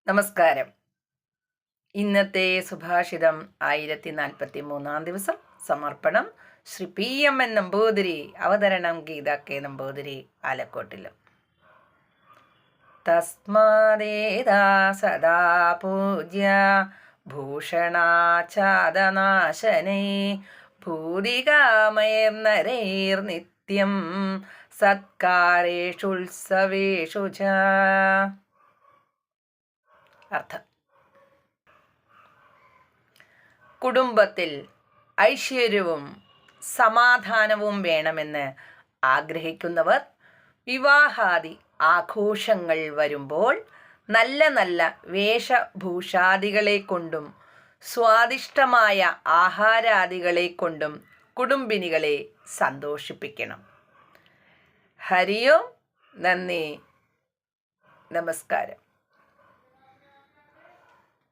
നമസ്കാരം. ഇന്നത്തെ സുഭാഷിതം 1043 ദിവസം. സമർപ്പണം ശ്രീ PMN നമ്പൂതിരി. അവതരണം ഗീത K നമ്പൂതിരി, ആലക്കോട്ടിലും. തസ്മാദേതാ സദാ പൂജ്യ ഭൂഷണാച്ഛാദനാശനൈ ഭൂതികാമൈർനരൈർനിത്യം സത്കാരേഷുത്സവേഷു ച. അർത്ഥം: കുടുംബത്തിൽ ഐശ്വര്യവും സമാധാനവും വേണമെന്ന് ആഗ്രഹിക്കുന്നവർ വിവാഹാദി ആഘോഷങ്ങൾ വരുമ്പോൾ നല്ല നല്ല വേഷഭൂഷാദികളെ കൊണ്ടും സ്വാദിഷ്ടമായ ആഹാരാദികളെ കൊണ്ടും കുടുംബിനികളെ സന്തോഷിപ്പിക്കണം. ഹരി ഓം. നന്ദി. നമസ്കാരം.